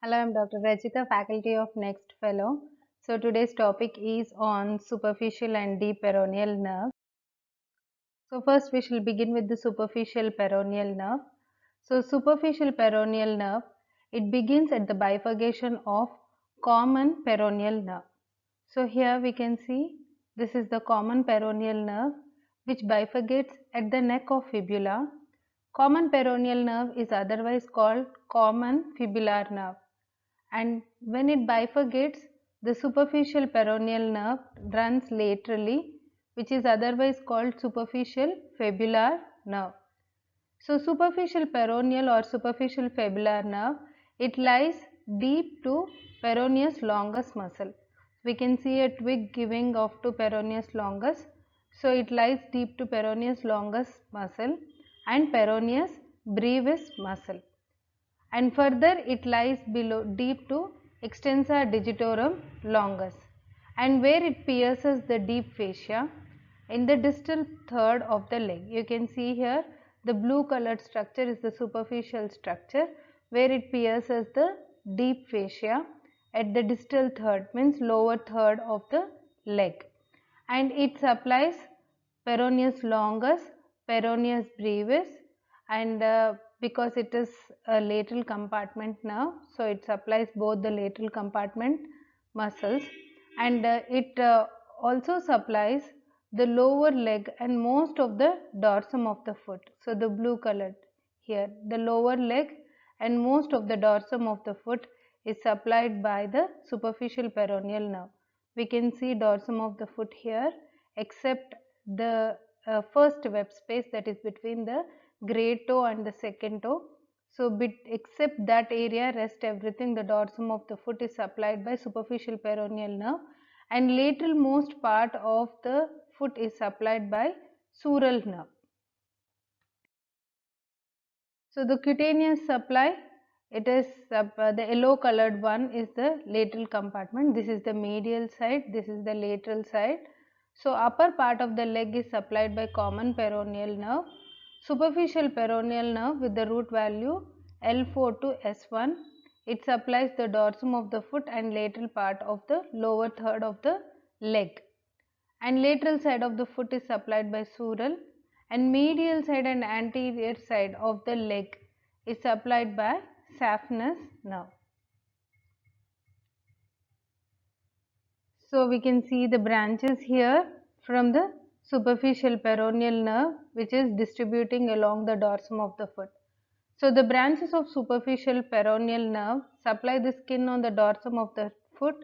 Hello, I'm Dr. Rajita, faculty of Next Fellow. So today's topic is on superficial and deep peroneal nerve. So first we shall begin with the superficial peroneal nerve. So superficial peroneal nerve, it begins at the bifurcation of common peroneal nerve. So here we can see this is the common peroneal nerve which bifurcates at the neck of fibula. Common peroneal nerve is otherwise called common fibular nerve, and when it bifurcates, the superficial peroneal nerve runs laterally, which is otherwise called superficial fibular nerve. So superficial peroneal or superficial fibular nerve, it lies deep to peroneus longus muscle. We can see a twig giving off to peroneus longus. So it lies deep to peroneus longus muscle and peroneus brevis muscle, and further it lies below deep to extensor digitorum longus, and where it pierces the deep fascia in the distal third of the leg. You can see here the blue colored structure is the superficial structure where it pierces the deep fascia at the distal third, means lower third of the leg, and it supplies peroneus longus, peroneus brevis, and because it is a lateral compartment nerve, so it supplies both the lateral compartment muscles, and it also supplies the lower leg and most of the dorsum of the foot. So the blue colored here, the lower leg and most of the dorsum of the foot is supplied by the superficial peroneal nerve. We can see dorsum of the foot here, except the first web space, that is between the great toe and the second toe. So except that area, rest everything, the dorsum of the foot is supplied by superficial peroneal nerve, and lateral most part of the foot is supplied by sural nerve. So the cutaneous supply, it is the yellow colored one is the lateral compartment. This is the medial side, this is the lateral side. So upper part of the leg is supplied by common peroneal nerve. Superficial peroneal nerve with the root value L4 to S1. It supplies the dorsum of the foot and lateral part of the lower third of the leg. And lateral side of the foot is supplied by sural, and medial side and anterior side of the leg is supplied by saphenous nerve. So we can see the branches here from the superficial peroneal nerve, which is distributing along the dorsum of the foot. So the branches of superficial peroneal nerve supply the skin on the dorsum of the foot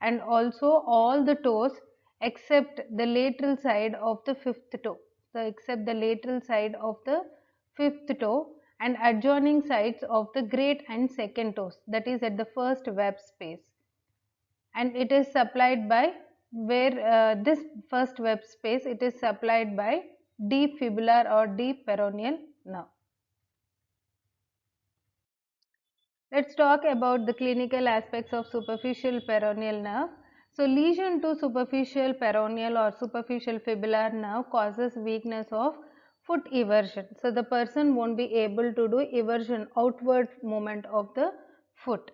and also all the toes except the lateral side of the fifth toe. So except the lateral side of the fifth toe and adjoining sides of the great and second toes, that is at the first web space. And it is supplied by where this first web space, it is supplied by deep fibular or deep peroneal nerve. Let's talk about the clinical aspects of superficial peroneal nerve. So lesion to superficial peroneal or superficial fibular nerve causes weakness of foot eversion. So the person won't be able to do eversion, outward movement of the foot,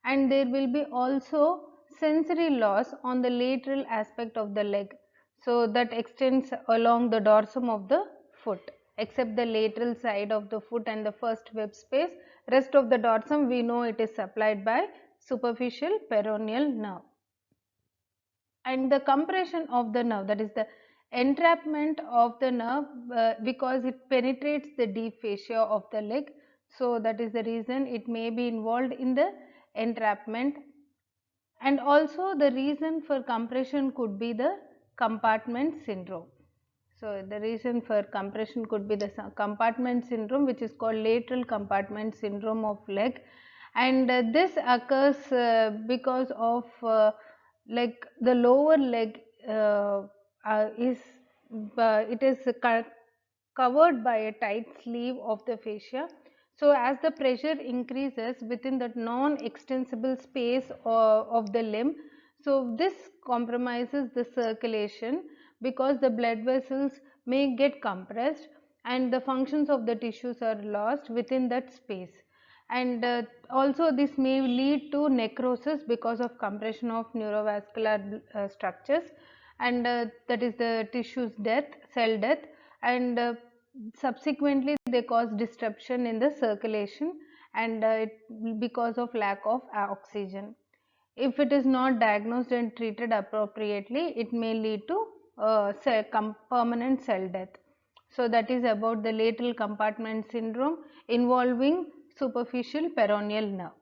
and there will be also sensory loss on the lateral aspect of the leg, so that extends along the dorsum of the foot except the lateral side of the foot and the first web space. Rest of the dorsum we know it is supplied by superficial peroneal nerve. And the compression of the nerve, that is the entrapment of the nerve, because it penetrates the deep fascia of the leg, so that is the reason it may be involved in the entrapment. And also the reason for compression could be the compartment syndrome. So the reason for compression could be the compartment syndrome, which is called lateral compartment syndrome of leg, and this occurs because of like the lower leg is it is covered by a tight sleeve of the fascia. So as the pressure increases within the non-extensible space of the limb, so this compromises the circulation because the blood vessels may get compressed and the functions of the tissues are lost within that space. and also this may lead to necrosis because of compression of neurovascular structures, and that is the tissues death, cell death, and subsequently they cause disruption in the circulation, and because of lack of oxygen. If it is not diagnosed and treated appropriately, it may lead to permanent cell death. So that is about the lateral compartment syndrome involving superficial peroneal nerve.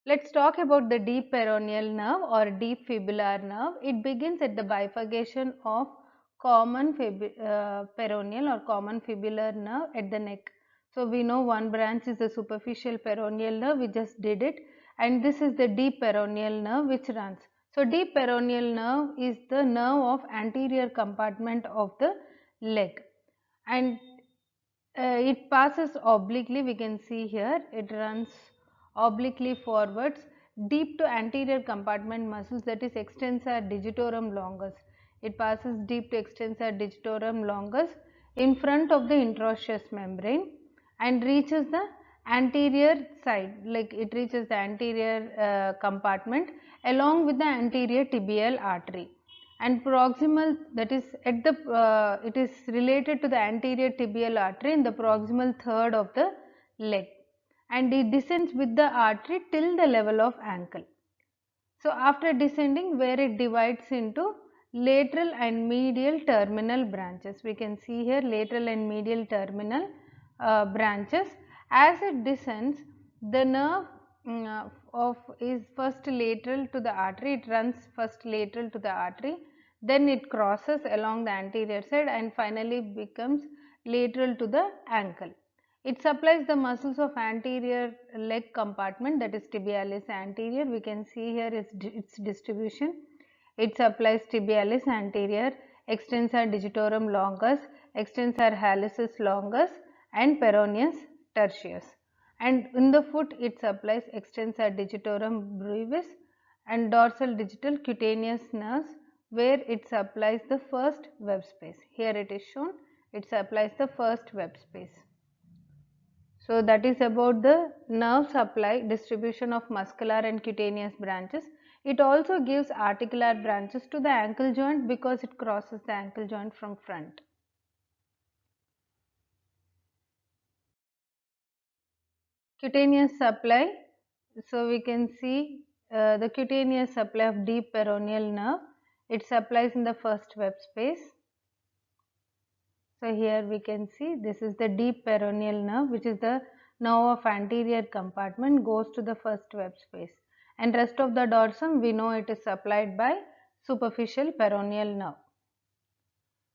Let's talk about the deep peroneal nerve or deep fibular nerve. It begins at the bifurcation of common peroneal or common fibular nerve at the neck. So we know one branch is the superficial peroneal nerve, we just did it, and this is the deep peroneal nerve which runs. So deep peroneal nerve is the nerve of anterior compartment of the leg, and it passes obliquely. We can see here it runs obliquely forwards deep to anterior compartment muscles, that is extensor digitorum longus. It passes deep to extensor digitorum longus in front of the interosseous membrane and reaches the anterior side, like it reaches the anterior compartment along with the anterior tibial artery, and proximal, that is at the it is related to the anterior tibial artery in the proximal third of the leg, and it descends with the artery till the level of ankle. So after descending, where it divides into lateral and medial terminal branches, we can see here lateral and medial terminal branches. As it descends, the nerve of is first lateral to the artery. It runs first lateral to the artery, then it crosses along the anterior side and finally becomes lateral to the ankle. It supplies the muscles of anterior leg compartment, that is tibialis anterior. We can see here its distribution. It supplies tibialis anterior, extensor digitorum longus, extensor hallucis longus and peroneus tertius. And in the foot it supplies extensor digitorum brevis and dorsal digital cutaneous nerves, where it supplies the first web space. Here it is shown, it supplies the first web space. So that is about the nerve supply, distribution of muscular and cutaneous branches. It also gives articular branches to the ankle joint because it crosses the ankle joint from front. Cutaneous supply. So we can see the cutaneous supply of deep peroneal nerve. It supplies in the first web space. So here we can see this is the deep peroneal nerve, which is the nerve of anterior compartment, goes to the first web space, and rest of the dorsum we know it is supplied by superficial peroneal nerve.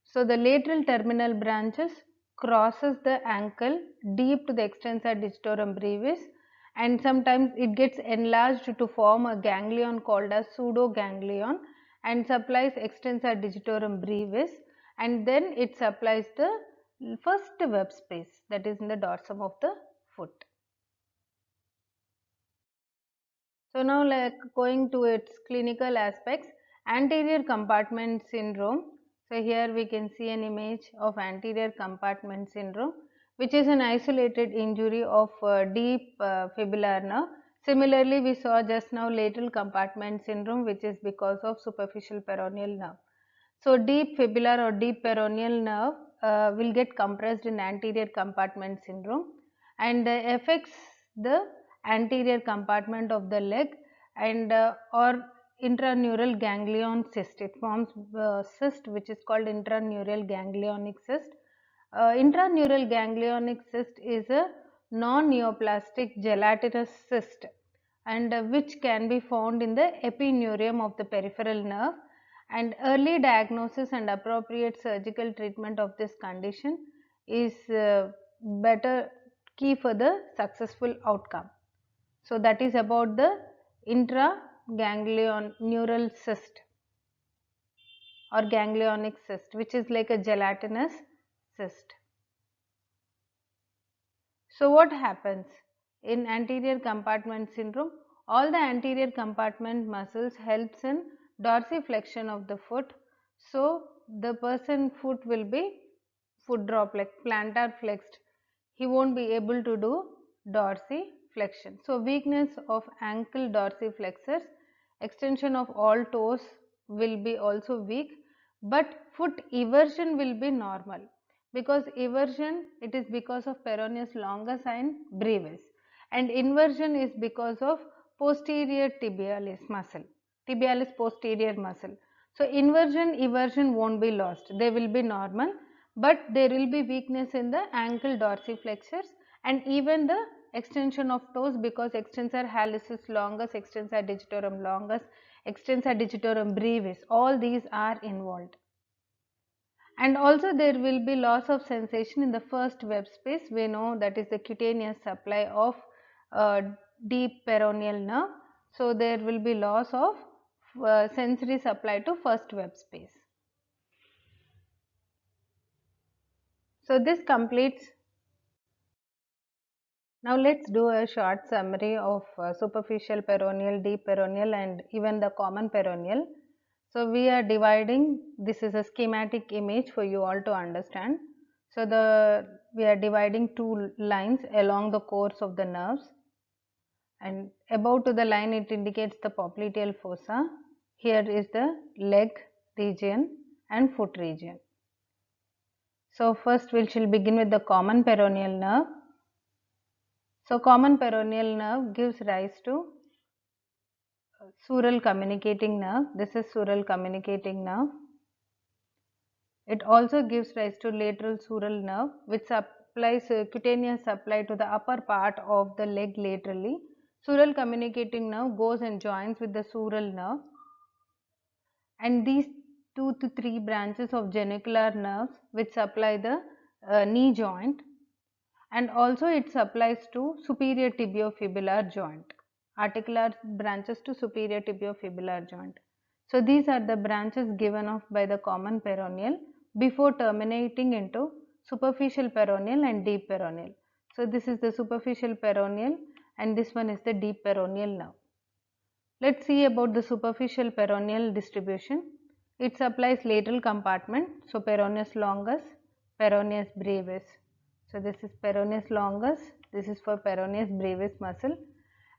So the lateral terminal branches crosses the ankle deep to the extensor digitorum brevis, and sometimes it gets enlarged to form a ganglion called as pseudoganglion and supplies extensor digitorum brevis, and then it supplies the first web space, that is in the dorsum of the foot. So now, like going to its clinical aspects, anterior compartment syndrome. So here we can see an image of anterior compartment syndrome, which is an isolated injury of deep fibular nerve. Similarly, we saw just now lateral compartment syndrome, which is because of superficial peroneal nerve. So deep fibular or deep peroneal nerve will get compressed in anterior compartment syndrome and affects the anterior compartment of the leg, and or intraneural ganglion cyst. It forms cyst which is called intraneural ganglionic cyst. Intraneural ganglionic cyst is a non-neoplastic gelatinous cyst, and which can be found in the epineurium of the peripheral nerve, and early diagnosis and appropriate surgical treatment of this condition is better key for the successful outcome. So that is about the intraganglion neural cyst or ganglionic cyst, which is like a gelatinous cyst. So what happens in anterior compartment syndrome? All the anterior compartment muscles helps in dorsiflexion of the foot. So the person foot will be foot drop, like plantar flexed. He won't be able to do dorsiflexion. So weakness of ankle dorsiflexors, extension of all toes will be also weak, but foot eversion will be normal, because eversion, it is because of peroneus longus and brevis, and inversion is because of posterior tibialis muscle, tibialis posterior muscle. So inversion, eversion won't be lost, they will be normal, but there will be weakness in the ankle dorsiflexors and even the extension of toes, because extensor hallucis longus, extensor digitorum longus, extensor digitorum brevis, all these are involved. And also there will be loss of sensation in the first web space. We know that is the cutaneous supply of deep peroneal nerve. So there will be loss of sensory supply to first web space. So this completes. Now let's do a short summary of superficial peroneal, deep peroneal and even the common peroneal. So we are dividing, this is a schematic image for you all to understand. So we are dividing two lines along the course of the nerves, and above to the line it indicates the popliteal fossa. Here is the leg region and foot region. So first we shall begin with the common peroneal nerve. So common peroneal nerve gives rise to sural communicating nerve. This is sural communicating nerve. It also gives rise to lateral sural nerve, which supplies cutaneous supply to the upper part of the leg laterally. Sural communicating nerve goes and joins with the sural nerve, and these 2 to 3 branches of genicular nerves which supply the knee joint, and also it supplies to superior tibiofibular joint, articular branches to superior tibiofibular joint. So these are the branches given off by the common peroneal before terminating into superficial peroneal and deep peroneal. So this is the superficial peroneal and this one is the deep peroneal nerve. Let's see about the superficial peroneal distribution. It supplies lateral compartment, so peroneus longus, peroneus brevis. So this is peroneus longus, this is for peroneus brevis muscle,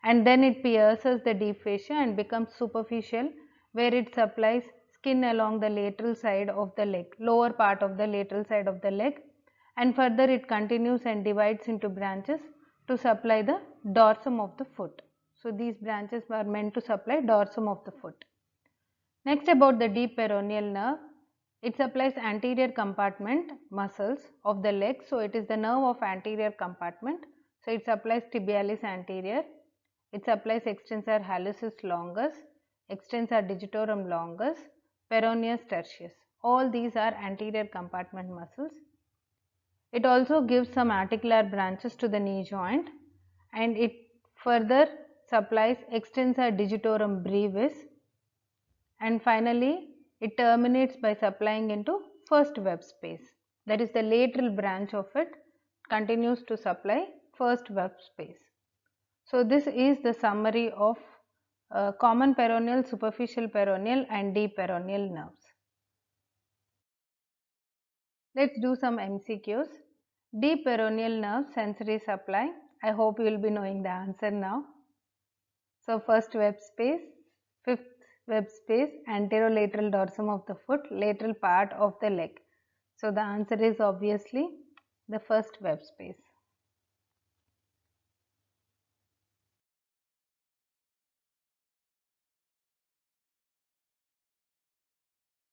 and then it pierces the deep fascia and becomes superficial, where it supplies skin along the lateral side of the leg, lower part of the lateral side of the leg, and further it continues and divides into branches to supply the dorsum of the foot. So these branches are meant to supply dorsum of the foot. Next, about the deep peroneal nerve, it supplies anterior compartment muscles of the leg. So it is the nerve of anterior compartment. So it supplies tibialis anterior, it supplies extensor hallucis longus, extensor digitorum longus, peroneus tertius. All these are anterior compartment muscles. It also gives some articular branches to the knee joint, and it further supplies extensor digitorum brevis, and finally it terminates by supplying into first web space. That is the lateral branch of it continues to supply first web space. So this is the summary of common peroneal, superficial peroneal and deep peroneal nerves. Let's do some MCQs. Deep peroneal nerve sensory supply. I hope you will be knowing the answer now. So first web space, fifth web space, anterolateral dorsum of the foot, lateral part of the leg. So the answer is obviously the first web space.